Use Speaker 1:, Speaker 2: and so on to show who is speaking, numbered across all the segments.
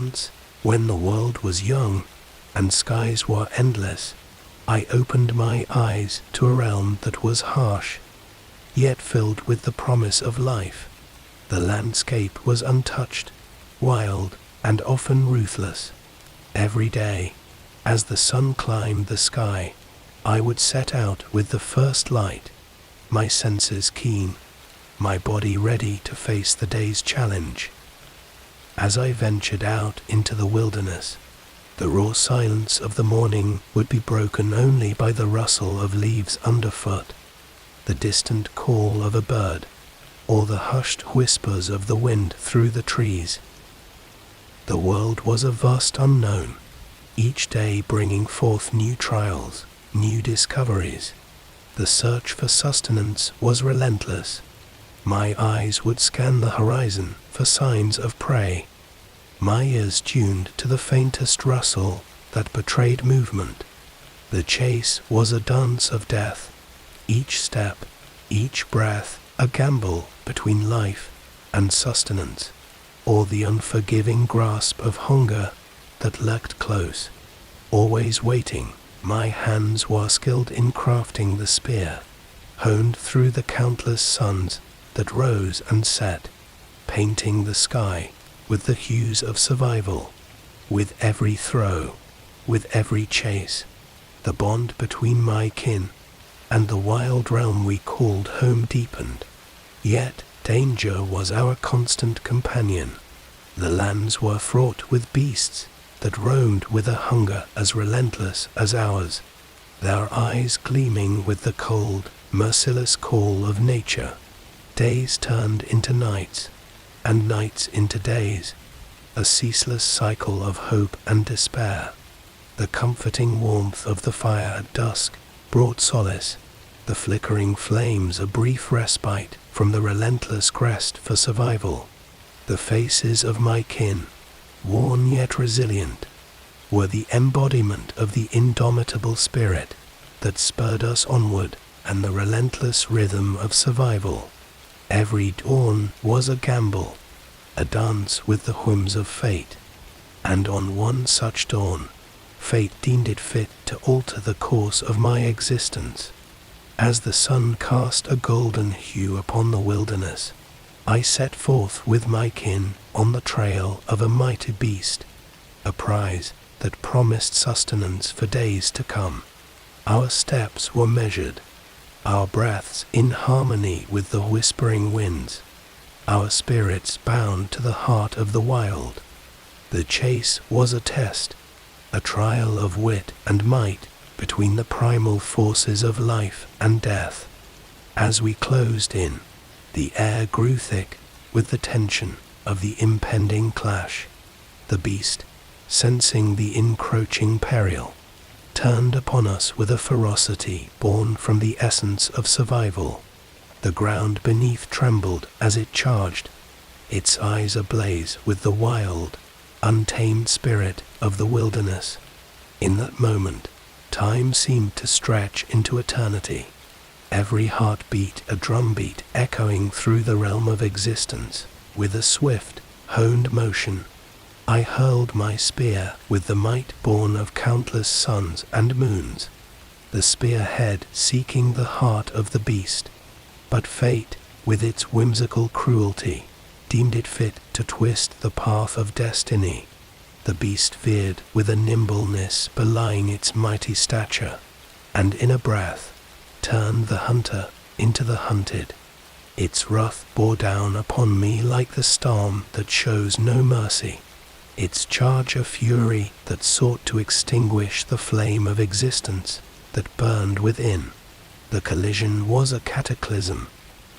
Speaker 1: Once, when the world was young, and skies were endless, I opened my eyes to a realm that was harsh, yet filled with the promise of life. The landscape was untouched, wild, and often ruthless. Every day, as the sun climbed the sky, I would set out with the first light, my senses keen, my body ready to face the day's challenge. As I ventured out into the wilderness, the raw silence of the morning would be broken only by the rustle of leaves underfoot, the distant call of a bird, or the hushed whispers of the wind through the trees. The world was a vast unknown, each day bringing forth new trials, new discoveries. The search for sustenance was relentless. My eyes would scan the horizon for signs of prey, my ears tuned to the faintest rustle that betrayed movement. The chase was a dance of death, each step, each breath a gamble between life and sustenance, or the unforgiving grasp of hunger that lurked close, always waiting. My hands were skilled in crafting the spear, honed through the countless suns that rose and set, painting the sky with the hues of survival. With every throw, with every chase, the bond between my kin and the wild realm we called home deepened. Yet danger was our constant companion. The lands were fraught with beasts that roamed with a hunger as relentless as ours, their eyes gleaming with the cold, merciless call of nature. Days turned into nights, and nights into days, a ceaseless cycle of hope and despair. The comforting warmth of the fire at dusk brought solace, the flickering flames a brief respite from the relentless quest for survival. The faces of my kin, worn yet resilient, were the embodiment of the indomitable spirit that spurred us onward and the relentless rhythm of survival. Every dawn was a gamble, a dance with the whims of fate, and on one such dawn, fate deemed it fit to alter the course of my existence. As the sun cast a golden hue upon the wilderness, I set forth with my kin on the trail of a mighty beast, a prize that promised sustenance for days to come. Our steps were measured, our breaths in harmony with the whispering winds, our spirits bound to the heart of the wild. The chase was a test, a trial of wit and might between the primal forces of life and death. As we closed in, the air grew thick with the tension of the impending clash. The beast, sensing the encroaching peril, turned upon us with a ferocity born from the essence of survival. The ground beneath trembled as it charged, its eyes ablaze with the wild, untamed spirit of the wilderness. In that moment, time seemed to stretch into eternity, every heartbeat a drumbeat echoing through the realm of existence. With a swift, honed motion, I hurled my spear with the might born of countless suns and moons, the spearhead seeking the heart of the beast. But fate, with its whimsical cruelty, deemed it fit to twist the path of destiny. The beast veered with a nimbleness belying its mighty stature, and in a breath turned the hunter into the hunted. Its wrath bore down upon me like the storm that shows no mercy, its charge a fury that sought to extinguish the flame of existence that burned within. The collision was a cataclysm,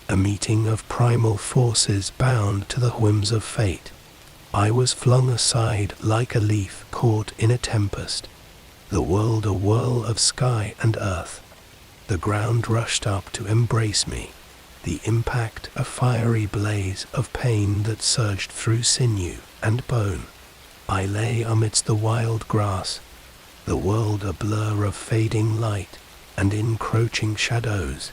Speaker 1: a meeting of primal forces bound to the whims of fate. I was flung aside like a leaf caught in a tempest, the world a whirl of sky and earth. The ground rushed up to embrace me, the impact a fiery blaze of pain that surged through sinew and bone. I lay amidst the wild grass, the world a blur of fading light and encroaching shadows,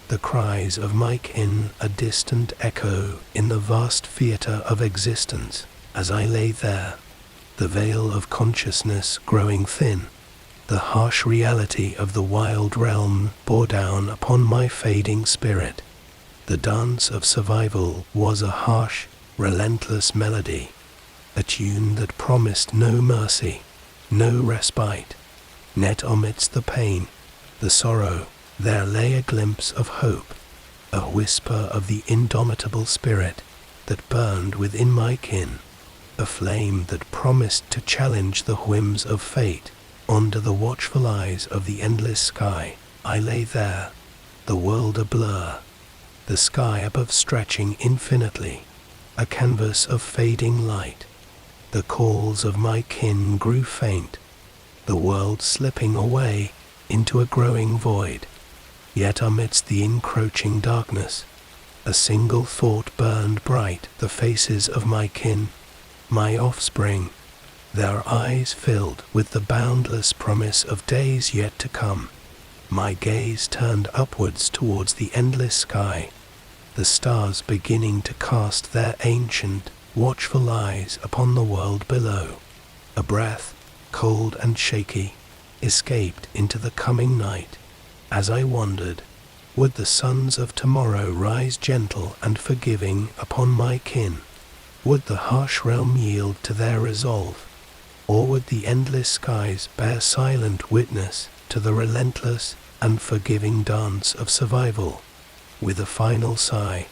Speaker 1: the cries of my kin a distant echo in the vast theatre of existence. As I lay there, the veil of consciousness growing thin. The harsh reality of the wild realm bore down upon my fading spirit. The dance of survival was a harsh, relentless melody, a tune that promised no mercy, no respite. Yet amidst the pain, the sorrow, there lay a glimpse of hope, a whisper of the indomitable spirit that burned within my kin, a flame that promised to challenge the whims of fate. Under the watchful eyes of the endless sky, I lay there, the world a blur, the sky above stretching infinitely, a canvas of fading light. The calls of my kin grew faint, the world slipping away into a growing void. Yet amidst the encroaching darkness, a single thought burned bright, the faces of my kin, my offspring, their eyes filled with the boundless promise of days yet to come. My gaze turned upwards towards the endless sky, the stars beginning to cast their ancient, watchful eyes upon the world below. A breath, cold and shaky, escaped into the coming night. As I wondered, would the suns of tomorrow rise gentle and forgiving upon my kin? Would the harsh realm yield to their resolve? Or would the endless skies bear silent witness to the relentless, unforgiving dance of survival? With a final sigh,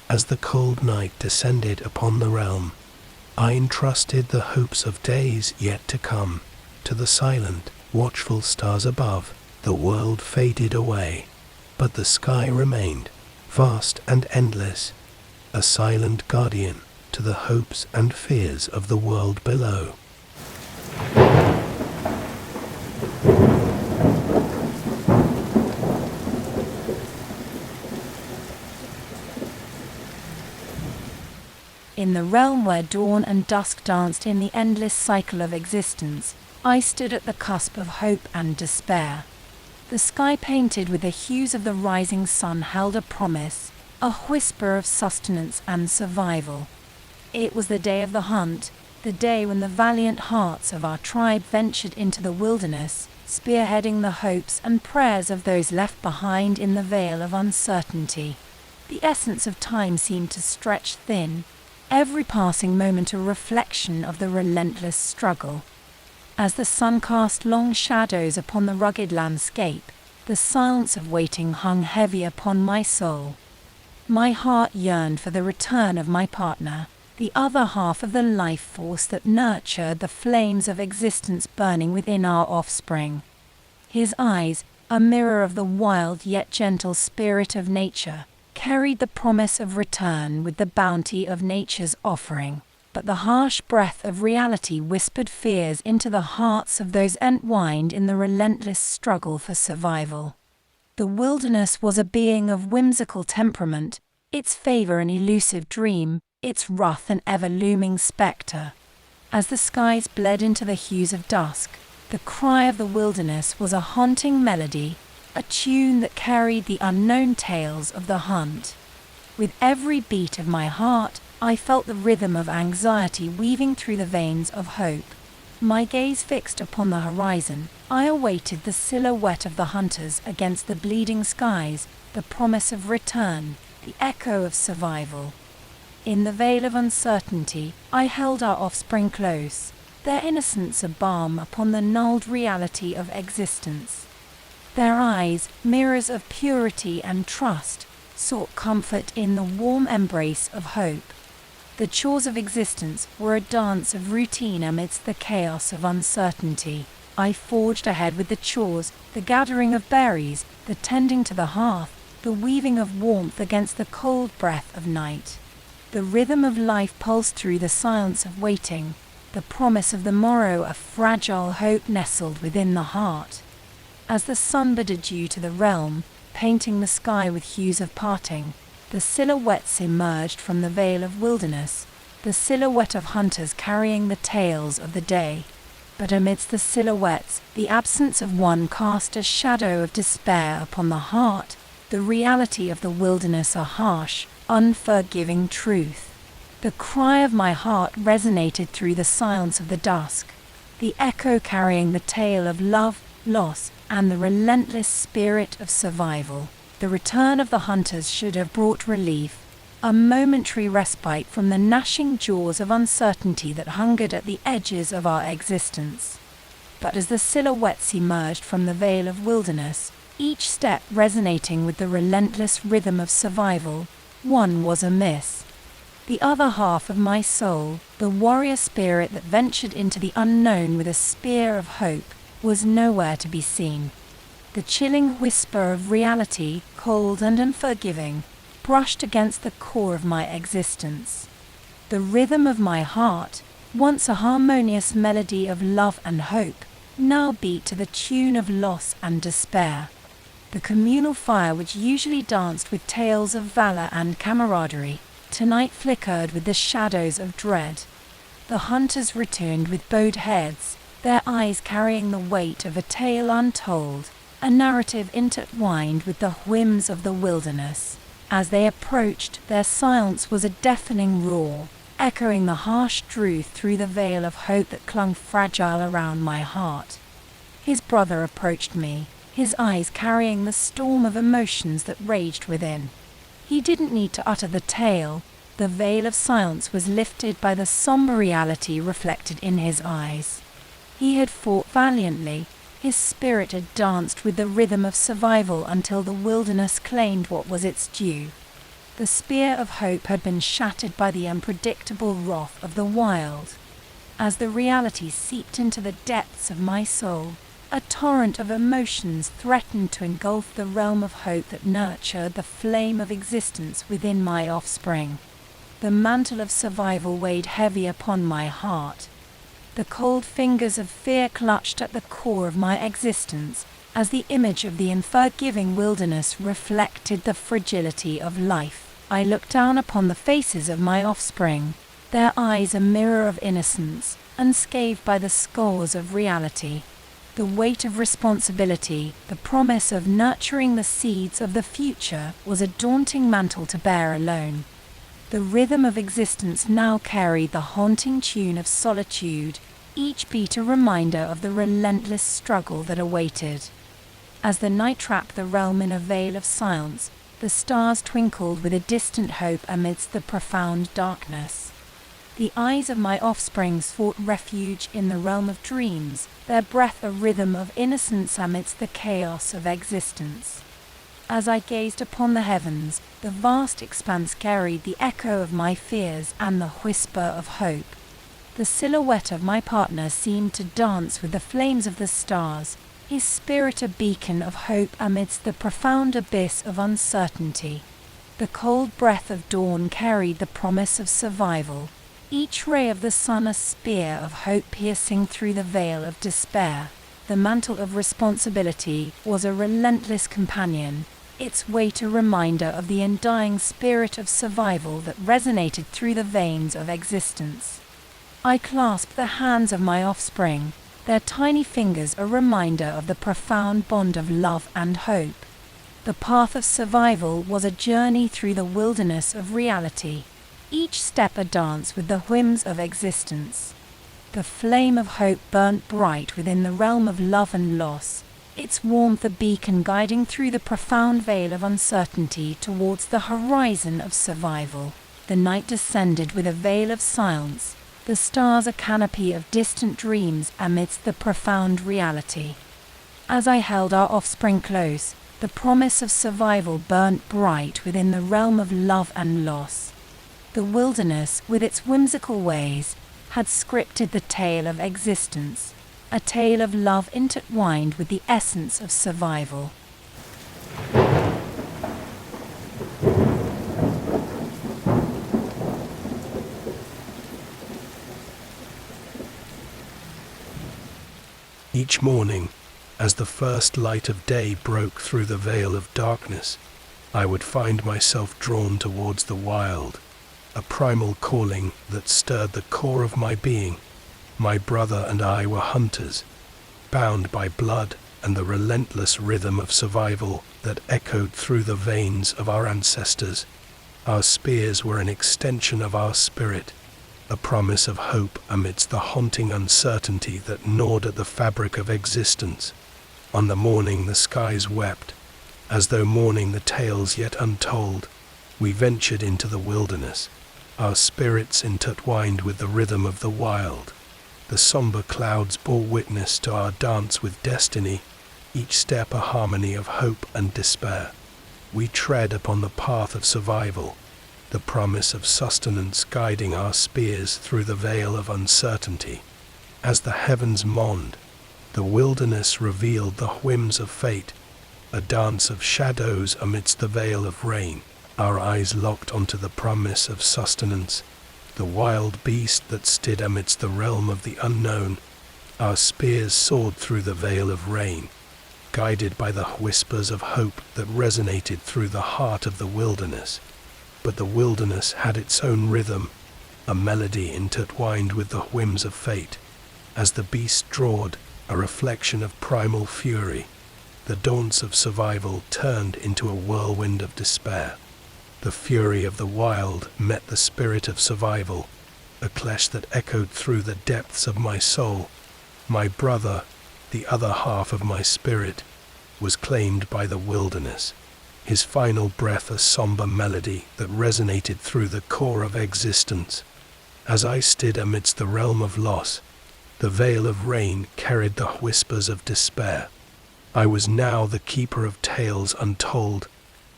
Speaker 1: as the cold night descended upon the realm, I entrusted the hopes of days yet to come to the silent, watchful stars above. The world faded away, but the sky remained, vast and endless, a silent guardian to the hopes and fears of the world below.
Speaker 2: In the realm where dawn and dusk danced in the endless cycle of existence, I stood at the cusp of hope and despair. The sky painted with the hues of the rising sun held a promise, a whisper of sustenance and survival. It was the day of the hunt, the day when the valiant hearts of our tribe ventured into the wilderness, spearheading the hopes and prayers of those left behind in the veil of uncertainty. The essence of time seemed to stretch thin, every passing moment a reflection of the relentless struggle. As the sun cast long shadows upon the rugged landscape, the silence of waiting hung heavy upon my soul. My heart yearned for the return of my partner, the other half of the life force that nurtured the flames of existence burning within our offspring. His eyes, a mirror of the wild yet gentle spirit of nature, carried the promise of return with the bounty of nature's offering. But the harsh breath of reality whispered fears into the hearts of those entwined in the relentless struggle for survival. The wilderness was a being of whimsical temperament, its favor an elusive dream, its wrath an ever-looming spectre. As the skies bled into the hues of dusk, the cry of the wilderness was a haunting melody, a tune that carried the unknown tales of the hunt. With every beat of my heart, I felt the rhythm of anxiety weaving through the veins of hope. My gaze fixed upon the horizon, I awaited the silhouette of the hunters against the bleeding skies, the promise of return, the echo of survival. In the veil of uncertainty, I held our offspring close, their innocence a balm upon the nulled reality of existence. Their eyes, mirrors of purity and trust, sought comfort in the warm embrace of hope. The chores of existence were a dance of routine amidst the chaos of uncertainty. I forged ahead with the chores, the gathering of berries, the tending to the hearth, the weaving of warmth against the cold breath of night. The rhythm of life pulsed through the silence of waiting, the promise of the morrow a fragile hope nestled within the heart. As the sun bid adieu to the realm, painting the sky with hues of parting, the silhouettes emerged from the veil of wilderness, the silhouette of hunters carrying the tales of the day. But amidst the silhouettes, the absence of one cast a shadow of despair upon the heart, the reality of the wilderness a harsh, unforgiving truth. The cry of my heart resonated through the silence of the dusk, the echo carrying the tale of love, loss, and the relentless spirit of survival. The return of the hunters should have brought relief, a momentary respite from the gnashing jaws of uncertainty that hungered at the edges of our existence. But as the silhouettes emerged from the veil of wilderness, each step resonating with the relentless rhythm of survival, one was amiss. The other half of my soul, the warrior spirit that ventured into the unknown with a spear of hope, was nowhere to be seen. The chilling whisper of reality, cold and unforgiving, brushed against the core of my existence. The rhythm of my heart, once a harmonious melody of love and hope, now beat to the tune of loss and despair. The communal fire which usually danced with tales of valor and camaraderie, tonight flickered with the shadows of dread. The hunters returned with bowed heads, their eyes carrying the weight of a tale untold, a narrative intertwined with the whims of the wilderness. As they approached, their silence was a deafening roar, echoing the harsh truth through the veil of hope that clung fragile around my heart. His brother approached me, his eyes carrying the storm of emotions that raged within. He didn't need to utter the tale. The veil of silence was lifted by the somber reality reflected in his eyes. He had fought valiantly. His spirit had danced with the rhythm of survival until the wilderness claimed what was its due. The spear of hope had been shattered by the unpredictable wrath of the wild. As the reality seeped into the depths of my soul, a torrent of emotions threatened to engulf the realm of hope that nurtured the flame of existence within my offspring. The mantle of survival weighed heavy upon my heart. The cold fingers of fear clutched at the core of my existence, as the image of the unforgiving wilderness reflected the fragility of life. I looked down upon the faces of my offspring, their eyes a mirror of innocence, unscathed by the scars of reality. The weight of responsibility, the promise of nurturing the seeds of the future, was a daunting mantle to bear alone. The rhythm of existence now carried the haunting tune of solitude, each beat a reminder of the relentless struggle that awaited. As the night wrapped the realm in a veil of silence, the stars twinkled with a distant hope amidst the profound darkness. The eyes of my offspring sought refuge in the realm of dreams, their breath a rhythm of innocence amidst the chaos of existence. As I gazed upon the heavens, the vast expanse carried the echo of my fears and the whisper of hope. The silhouette of my partner seemed to dance with the flames of the stars, his spirit a beacon of hope amidst the profound abyss of uncertainty. The cold breath of dawn carried the promise of survival, each ray of the sun a spear of hope piercing through the veil of despair. The mantle of responsibility was a relentless companion, its weight a reminder of the undying spirit of survival that resonated through the veins of existence. I clasped the hands of my offspring, their tiny fingers a reminder of the profound bond of love and hope. The path of survival was a journey through the wilderness of reality, each step a dance with the whims of existence. The flame of hope burnt bright within the realm of love and loss, its warmth a beacon guiding through the profound veil of uncertainty towards the horizon of survival. The night descended with a veil of silence, the stars a canopy of distant dreams amidst the profound reality. As I held our offspring close, the promise of survival burnt bright within the realm of love and loss. The wilderness, with its whimsical ways, had scripted the tale of existence, a tale of love intertwined with the essence of survival.
Speaker 1: Each morning, as the first light of day broke through the veil of darkness, I would find myself drawn towards the wild, a primal calling that stirred the core of my being. My brother and I were hunters, bound by blood and the relentless rhythm of survival that echoed through the veins of our ancestors. Our spears were an extension of our spirit, a promise of hope amidst the haunting uncertainty that gnawed at the fabric of existence. On the morning the skies wept, as though mourning the tales yet untold. We ventured into the wilderness, our spirits intertwined with the rhythm of the wild. The somber clouds bore witness to our dance with destiny, each step a harmony of hope and despair. We tread upon the path of survival, the promise of sustenance guiding our spears through the veil of uncertainty. As the heavens mourned, the wilderness revealed the whims of fate, a dance of shadows amidst the veil of rain. Our eyes locked onto the promise of sustenance, the wild beast that stood amidst the realm of the unknown. Our spears soared through the veil of rain, guided by the whispers of hope that resonated through the heart of the wilderness. But the wilderness had its own rhythm, a melody intertwined with the whims of fate. As the beast drawed, a reflection of primal fury, the dance of survival turned into a whirlwind of despair. The fury of the wild met the spirit of survival, a clash that echoed through the depths of my soul. My brother, the other half of my spirit, was claimed by the wilderness, his final breath a somber melody that resonated through the core of existence. As I stood amidst the realm of loss, the veil of rain carried the whispers of despair. I was now the keeper of tales untold,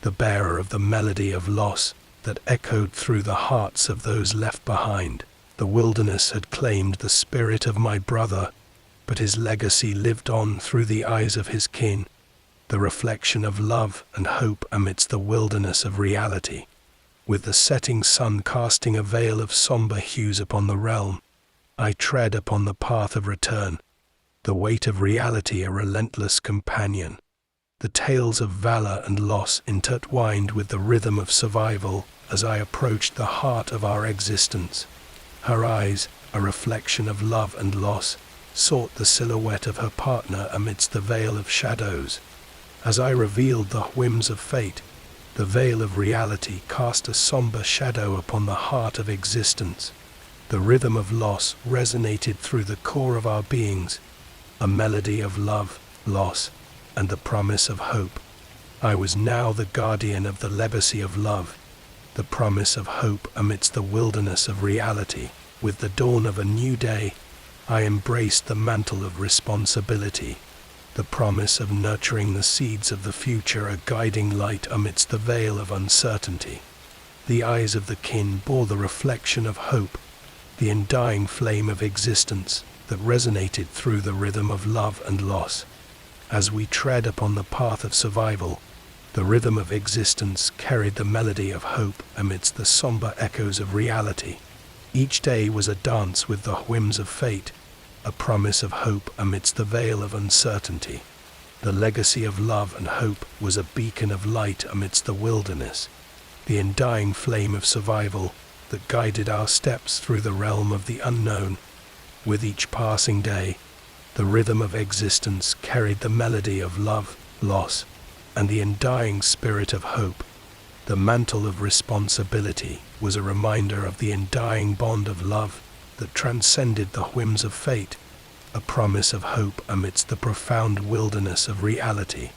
Speaker 1: the bearer of the melody of loss that echoed through the hearts of those left behind. The wilderness had claimed the spirit of my brother, but his legacy lived on through the eyes of his kin, the reflection of love and hope amidst the wilderness of reality. With the setting sun casting a veil of somber hues upon the realm, I tread upon the path of return, the weight of reality a relentless companion. The tales of valor and loss intertwined with the rhythm of survival as I approached the heart of our existence. Her eyes, a reflection of love and loss, sought the silhouette of her partner amidst the veil of shadows. As I revealed the whims of fate, the veil of reality cast a somber shadow upon the heart of existence. The rhythm of loss resonated through the core of our beings, a melody of love, loss, and the promise of hope. I was now the guardian of the legacy of love, the promise of hope amidst the wilderness of reality. With the dawn of a new day, I embraced the mantle of responsibility, the promise of nurturing the seeds of the future, a guiding light amidst the veil of uncertainty. The eyes of the kin bore the reflection of hope, the undying flame of existence that resonated through the rhythm of love and loss. As we tread upon the path of survival, the rhythm of existence carried the melody of hope amidst the somber echoes of reality. Each day was a dance with the whims of fate, a promise of hope amidst the veil of uncertainty. The legacy of love and hope was a beacon of light amidst the wilderness, the undying flame of survival that guided our steps through the realm of the unknown. With each passing day, the rhythm of existence carried the melody of love, loss, and the undying spirit of hope. The mantle of responsibility was a reminder of the undying bond of love that transcended the whims of fate, a promise of hope amidst the profound wilderness of reality.